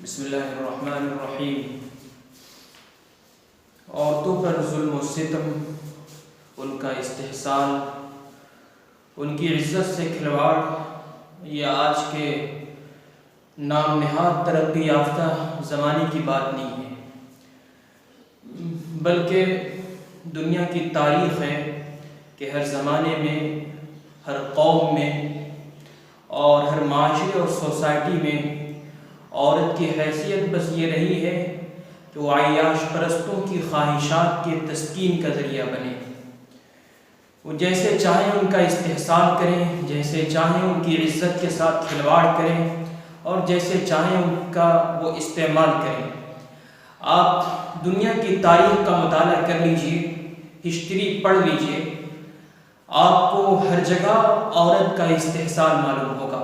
بسم اللہ الرحمن الرحیم۔ عورتوں پر ظلم و ستم، ان کا استحصال، ان کی عزت سے کھلواڑ، یہ آج کے نام نہاد ترقی یافتہ زمانے کی بات نہیں ہے، بلکہ دنیا کی تاریخ ہے کہ ہر زمانے میں، ہر قوم میں اور ہر معاشرے اور سوسائٹی میں عورت کی حیثیت بس یہ رہی ہے کہ وہ عیاش پرستوں کی خواہشات کے تسکین کا ذریعہ بنے۔ وہ جیسے چاہیں ان کا استحصال کریں، جیسے چاہیں ان کی عزت کے ساتھ کھلواڑ کریں اور جیسے چاہیں ان کا وہ استعمال کریں۔ آپ دنیا کی تاریخ کا مطالعہ کر لیجئے، ہسٹری پڑھ لیجئے، آپ کو ہر جگہ عورت کا استحصال معلوم ہوگا۔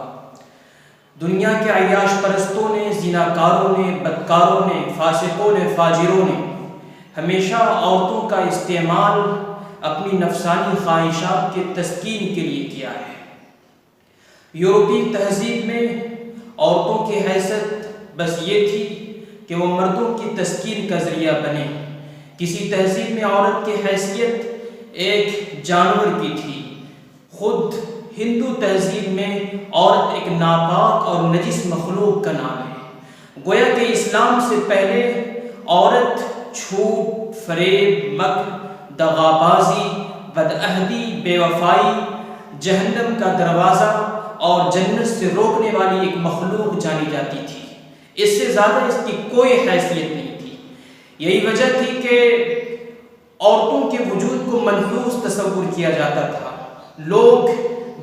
دنیا کے عیاش پرستوں نے، زناکاروں نے، بدکاروں نے، فاسقوں نے، فاجروں نے ہمیشہ عورتوں کا استعمال اپنی نفسانی خواہشات کے تسکین کے لیے کیا ہے۔ یورپی تہذیب میں عورتوں کی حیثیت بس یہ تھی کہ وہ مردوں کی تسکین کا ذریعہ بنے۔ کسی تہذیب میں عورت کی حیثیت ایک جانور کی تھی۔ خود ہندو تہذیب میں عورت ایک ناپاک اور نجس مخلوق کا نام ہے۔ گویا کہ اسلام سے پہلے عورت جھوٹ، فریب، مکر، دغابازی، بدعہدی، بے وفائی، جہنم کا دروازہ اور جنت سے روکنے والی ایک مخلوق جانی جاتی تھی۔ اس سے زیادہ اس کی کوئی حیثیت نہیں تھی۔ یہی وجہ تھی کہ عورتوں کے وجود کو منحوس تصور کیا جاتا تھا۔ لوگ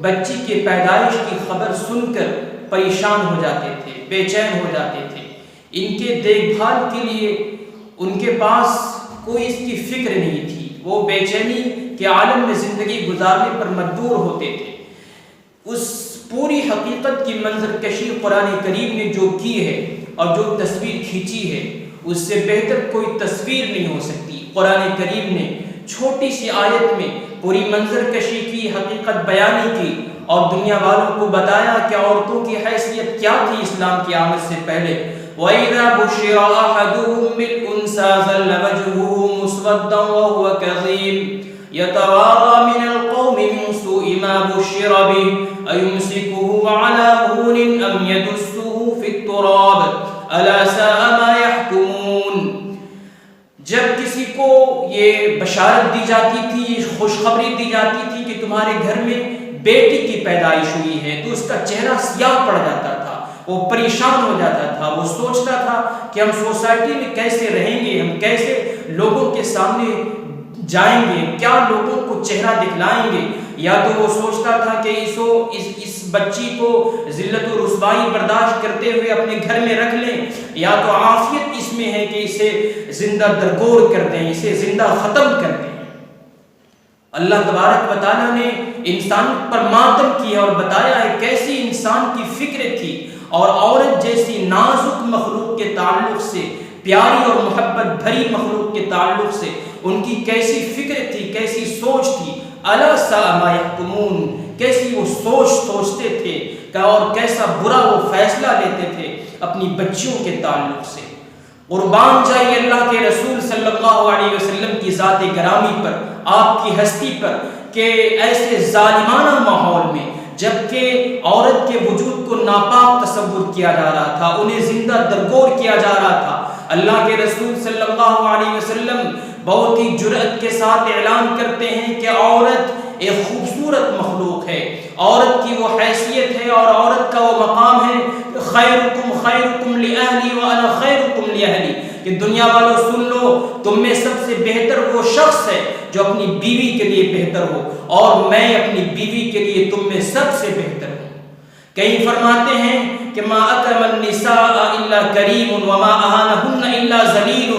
بچی کے پیدائش کی خبر سن کر پریشان ہو جاتے تھے، بے چین ہو جاتے تھے۔ ان کے دیکھ بھال کے لیے ان کے پاس کوئی اس کی فکر نہیں تھی۔ وہ بے چینی کے عالم میں زندگی گزارنے پر مجبور ہوتے تھے۔ اس پوری حقیقت کی منظر کشی قرآن کریم نے جو کی ہے اور جو تصویر کھینچی ہے، اس سے بہتر کوئی تصویر نہیں ہو سکتی۔ قرآن کریم نے چھوٹی سی آیت میں پوری منظر کشی کی، حقیقت بیانی کی اور دنیا والوں کو بتایا کہ عورتوں کی حیثیت کیا تھی اسلام کی آمد سے پہلے۔ وَإِذَا بُشِّرَ أَحَدُهُم بِالْأُنثَىٰ ظَلَّ وَجْهُهُ مُسْوَدًّا وَهُوَ كَظِيمٌ يَتَوَارَىٰ مِنَ الْقَوْمِ مِن سُوءِ مَا بُشِّرَ بِهِ أَيُمْسِكُهُ عَلَىٰ هُونٍ أَمْ يَدُسُّهُ فِي التُّرَابِ أَلَا سَاءَ مَا يَحْكُمُونَ۔ جب کسی کو یہ بشارت دی جاتی تھی، خوشخبری دی جاتی تھی کہ تمہارے گھر میں بیٹی کی پیدائش ہوئی ہے، تو اس کا چہرہ سیاہ پڑ جاتا تھا، وہ پریشان ہو جاتا تھا۔ وہ سوچتا تھا کہ ہم سوسائٹی میں کیسے رہیں گے، ہم کیسے لوگوں کے سامنے جائیں گے، کیا لوگوں کو چہرہ دکھلائیں گے۔ یا تو وہ سوچتا تھا کہ اس بچی کو ذلت و رسوائی برداشت کرتے ہوئے اپنے گھر میں رکھ لیں، یا تو عافیت اس میں ہے کہ اسے زندہ درگور کر دیں، اسے زندہ ختم کر دیں۔ اللہ تبارک و تعالیٰ نے انسان پر ماتم کیا اور بتایا ہے کیسی انسان کی فکر تھی، اور عورت جیسی نازک مخلوق کے تعلق سے، پیاری اور محبت بھری مخلوق کے تعلق سے ان کی کیسی فکر تھی، کیسی سوچ تھی۔ الا ساء ما يحكمون، کیسی وہ سوچتے تھے اور کیسا برا وہ فیصلہ لیتے تھے اپنی بچیوں کے تعلق سے۔ قربان جائیے اللہ کے رسول صلی اللہ علیہ وسلم کی ذات گرامی پر، آپ کی ہستی پر، کہ ایسے ظالمانہ ماحول میں جبکہ عورت کے وجود کو ناپاک تصور کیا جا رہا تھا، انہیں زندہ درگور کیا جا رہا تھا، اللہ کے رسول صلی اللہ علیہ وسلم بہت ہی جرأت کے ساتھ اعلان کرتے ہیں کہ عورت ایک خوبصورت مخلوق ہے، عورت کی وہ حیثیت ہے اور عورت کا وہ مقام ہے کہ خیرکم خیرکم لأہلی وانا خیرکم لأہلی، کہ دنیا والوں سن لو، تم میں سب سے بہتر وہ شخص ہے جو اپنی بیوی کے لیے بہتر ہو، اور میں اپنی بیوی کے لیے تم میں سب سے بہتر ہوں۔ کہیں فرماتے ہیں کہ ما اکرم النساء الا کریم وما اہانہن الا ذلیل،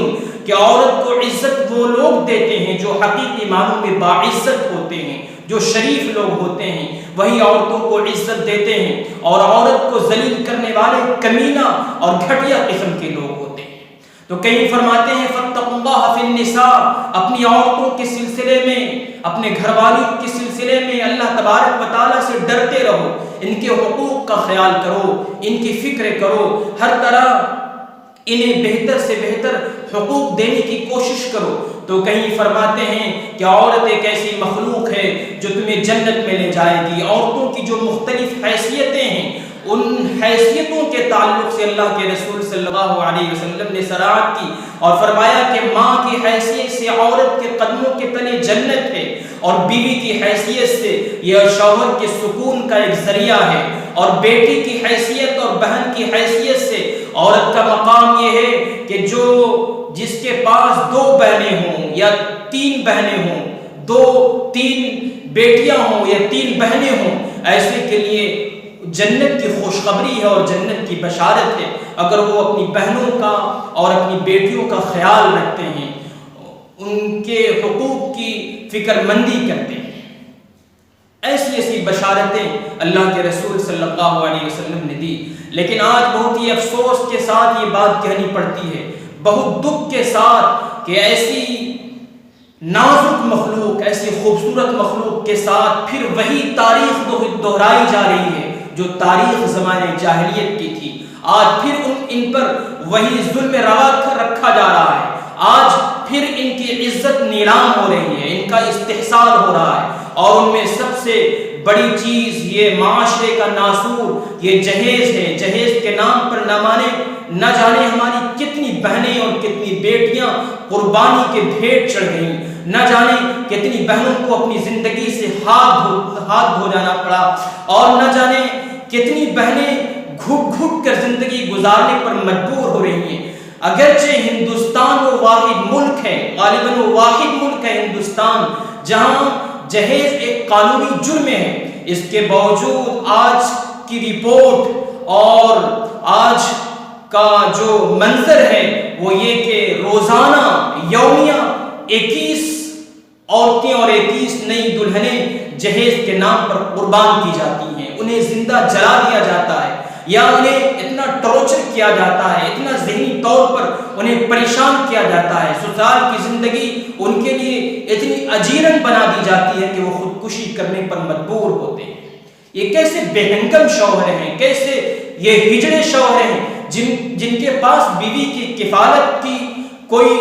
کہ عورت کو عزت وہ لوگ دیتے ہیں جو حقیقی معنوں میں باعزت ہوتے ہیں، جو شریف لوگ ہوتے ہیں، وہی عورتوں کو عزت دیتے ہیں، اور عورت کو ذلیل کرنے والے کمینہ اور گھٹیا قسم کے لوگ ہوتے ہیں۔ تو کہیں فرماتے ہیں فاتقوا اللہ فی النساء، اپنی عورتوں کے سلسلے میں، اپنے گھر والیوں کے سلسلے میں اللہ تبارک و تعالیٰ سے ڈرتے رہو، ان کے حقوق کا خیال کرو، ان کی فکر کرو، ہر طرح انہیں بہتر سے بہتر حقوق دینے کی کوشش کرو۔ تو کہیں فرماتے ہیں کہ عورت ایک ایسی مخلوق ہے جو تمہیں جنت میں لے جائے گی۔ عورتوں کی جو مختلف حیثیتیں ہیں، ان حیثیتوں کے تعلق سے اللہ کے رسول صلی اللہ علیہ وسلم نے صراحت کی اور فرمایا کہ ماں کی حیثیت سے عورت کے قدموں کے تلے جنت ہے، اور بیوی کی حیثیت سے یہ شوہر کے سکون کا ایک ذریعہ ہے، اور بیٹی کی حیثیت اور بہن کی حیثیت سے عورت کا مقام یہ ہے کہ جس کے پاس 2 بہنیں ہوں یا 3 بہنیں ہوں، 3 بیٹیاں ہوں یا 3 بہنیں ہوں، ایسے کے لیے جنت کی خوشخبری ہے اور جنت کی بشارت ہے اگر وہ اپنی بہنوں کا اور اپنی بیٹیوں کا خیال رکھتے ہیں، ان کے حقوق کی فکر مندی کرتے ہیں۔ ایسی بشارتیں اللہ کے رسول صلی اللہ علیہ وسلم نے دی۔ لیکن آج بہت ہی افسوس کے ساتھ یہ بات کہنی پڑتی ہے، بہت دکھ کے ساتھ، کہ ایسی نازک مخلوق، ایسی خوبصورت مخلوق کے ساتھ پھر وہی تاریخ دہرائی جا رہی ہے جو تاریخ زمانے جاہلیت کی تھی۔ آج پھر ان پر وہی ظلم روا رکھا جا رہا ہے، آج پھر ان کی عزت نیلام ہو رہی ہے، ان کا استحصال ہو رہا ہے، اور ان میں سب سے بڑی چیز یہ معاشرے کا ناسور یہ جہیز ہے۔ جہیز کے نام پر نہ جانے ہماری کتنی بہنیں اور کتنی بیٹیاں قربانی کے بھیٹ چڑھ گئیں، نہ جانے کتنی بہنوں کو اپنی زندگی سے ہاتھ دھو جانا پڑا، اور نہ جانے کتنی بہنیں گھٹ کر زندگی گزارنے پر مجبور ہو رہی ہیں۔ اگرچہ ہندوستان وہ واحد ملک ہے، غالباً وہ واحد ملک ہے ہندوستان جہاں جہیز ایک قانونی جرم ہے، اس کے باوجود آج کی رپورٹ اور آج کا جو منظر ہے وہ یہ کہ روزانہ یومیہ 21 عورتیں اور 21 نئی دلہنیں جہیز کے نام پر قربان کی جاتی ہیں، انہیں زندہ جلا دیا جاتا ہے، یا انہیں اتنا ٹارچر کیا جاتا ہے، اتنا ذہنی طور پر انہیں پریشان کیا جاتا ہے، سسرال کی زندگی ان کے لیے اتنی اجیرن بنا دی جاتی ہے کہ وہ خودکشی کرنے پر مجبور ہوتے ہیں۔ یہ کیسے بے ہنگم شوہر ہیں، کیسے یہ ہجڑے شوہر ہیں جن کے پاس بیوی کی کفالت کی کوئی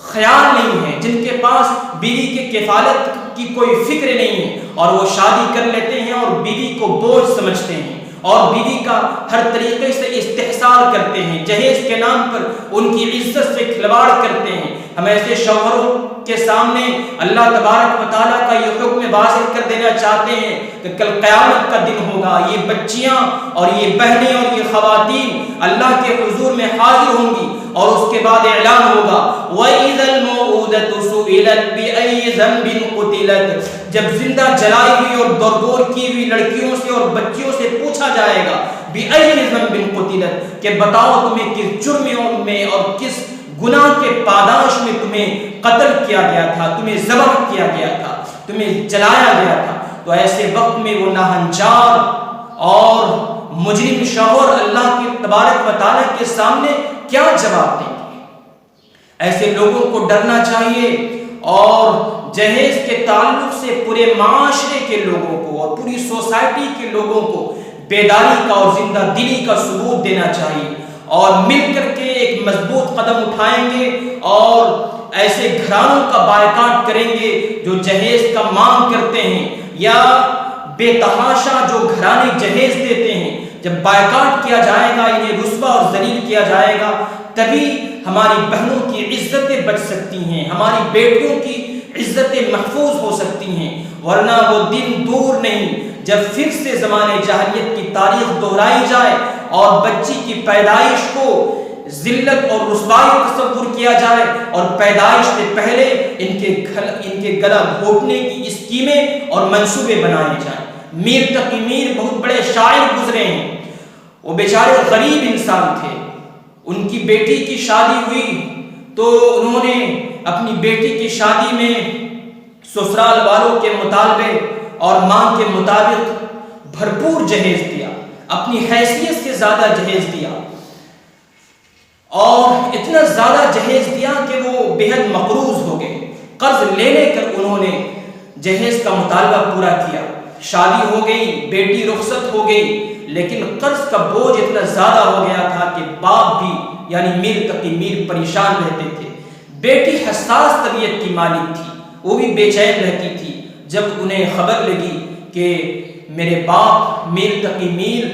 خیال نہیں ہے، جن کے پاس بیوی کی کفالت کی کوئی فکر نہیں ہے، اور وہ شادی کر لیتے ہیں اور بیوی کو بوجھ سمجھتے ہیں اور بیوی کا ہر طریقے سے استحصال کرتے ہیں، جہیز کے نام پر ان کی عزت سے کھلواڑ کرتے ہیں۔ ہم ایسے شوہروں کے سامنے اللہ تبارک و تعالیٰ کا یہ حکم واضح کر دینا چاہتے ہیں کہ کل قیامت کا دن ہوگا، یہ بچیاں اور یہ بہنیں اور یہ خواتین اللہ کے حضور میں حاضر ہوں گی، اور اس کے بعد اعلان ہوگا وَإِذَا الْمَوْءُودَةُ سُئِلَتْ بِأَيِّ ذَنبٍ قُتِلَتْ، جب زندہ جلائی ہوئی اور دور کی ہوئی لڑکیوں سے اور بچیوں سے پوچھا جائے گا بِأَيِّ ذَنبٍ قُتِلَتْ، کہ بتاؤ تمہیں کس جرم میں اور کس گناہ کے پاداش میں تمہیں قتل کیا گیا تھا، تمہیں ذبح کیا گیا تھا، تمہیں جلایا گیا تھا۔ تو ایسے وقت میں وہ ناہنجار اور مجرم شوہر اللہ کے تبارک و تعالیٰ کے سامنے کیا جواب دیں گے؟ ایسے لوگوں کو ڈرنا چاہیے، اور جہیز کے تعلق سے پورے معاشرے کے لوگوں کو اور پوری سوسائٹی کے لوگوں کو بیداری کا اور زندہ دلی کا ثبوت دینا چاہیے، اور مل کر کے ایک مضبوط قدم اٹھائیں گے اور ایسے گھرانوں کا بائیکاٹ کریں گے جو جہیز کا مانگ کرتے ہیں، یا بے تحاشا جو گھرانے جہیز دیتے ہیں۔ جب بائیکاٹ کیا جائے گا، انہیں رسوا اور ذلیل کیا جائے گا، تبھی ہماری بہنوں کی عزتیں بچ سکتی ہیں، ہماری بیٹیوں کی عزتیں محفوظ ہو سکتی ہیں، ورنہ وہ دن دور نہیں جب پھر سے زمانے جاہلیت کی تاریخ دہرائی جائے اور بچی کی پیدائش کو ذلت اور رسوائی تصور کیا جائے، اور پیدائش سے پہلے ان کے گلا گھونٹنے کی اسکیمیں اور منصوبے بنائے جائیں۔ میر تقی میر بہت بڑے شاعر گزرے ہیں، وہ بیچارے غریب انسان تھے، ان کی بیٹی کی شادی ہوئی تو انہوں نے اپنی بیٹی کی شادی میں سسرال والوں کے مطالبے اور مانگ کے مطابق بھرپور جہیز دیا، اپنی حیثیت سے زیادہ جہیز دیا، اور اتنا زیادہ جہیز دیا کہ وہ بہت مقروض ہو گئے، قرض لے لے کر انہوں نے جہیز کا مطالبہ پورا کیا۔ شادی ہو گئی، بیٹی رخصت ہو گئی، لیکن قرض کا بوجھ اتنا زیادہ ہو گیا تھا کہ باپ بھی یعنی میر تقی میر پریشان رہتے تھے۔ بیٹی حساس طبیعت کی مالک تھی، وہ بھی بے چین رہتی تھی۔ جب انہیں خبر لگی کہ میرے باپ میر تقی میر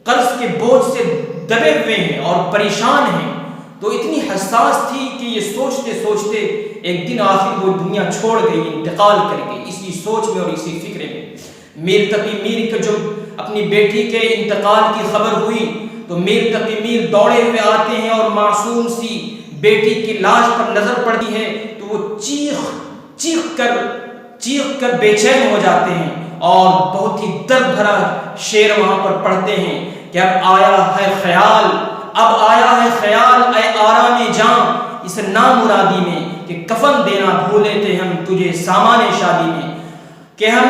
قرض کے بوجھ سے دبے ہوئے ہیں اور پریشان ہیں، تو اتنی حساس تھی کہ یہ سوچتے سوچتے ایک دن آخر وہ دنیا چھوڑ گئی، انتقال کر گئی، اسی سوچ میں اور اسی فکر میں۔ میر تقی میر کو جب اپنی بیٹی کے انتقال کی خبر ہوئی تو میر تقی میر دوڑے ہوئے آتے ہیں اور معصوم سی بیٹی کی لاش پر نظر پڑتی ہے تو وہ چیخ کر بے چین ہو جاتے ہیں اور بہت ہی درد بھرا شعر وہاں پر پڑھتے ہیں کہ اب آیا ہے خیال اے آرام جاں اس نامرادی میں کہ کفن دینا بھولے تھے ہم تجھے سامان شادی میں، کہ ہم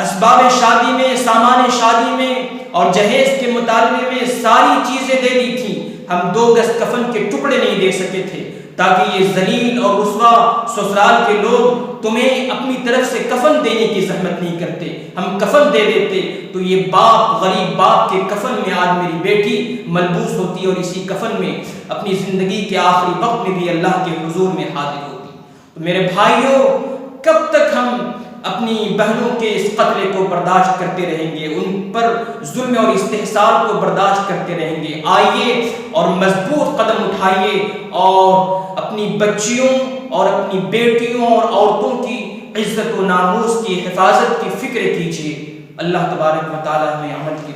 اسباب شادی میں، سامان شادی میں اور جہیز کے مطالبے میں ساری چیزیں دے دی تھیں، ہم 2 گز کفن کے ٹکڑے نہیں دے سکے تھے تاکہ یہ ذلیل اور رسوا سسرال کے لوگ تمہیں اپنی طرف سے کفن دینے کی زحمت نہیں کرتے، ہم کفن دے دیتے تو یہ غریب باپ کے کفن میں آج میری بیٹی ملبوس ہوتی اور اسی کفن میں اپنی زندگی کے آخری وقت میں بھی اللہ کے حضور میں حاضر ہوتی۔ تو میرے بھائیوں، کب تک ہم اپنی بہنوں کے اس قتل کو برداشت کرتے رہیں گے، ان پر ظلم اور استحصال کو برداشت کرتے رہیں گے؟ آئیے اور مضبوط قدم اٹھائیے اور اپنی بچیوں اور اپنی بیٹیوں اور عورتوں کی عزت و ناموس کی حفاظت کی فکر کیجیے۔ اللہ تبارک و تعالی ہمیں عمل کی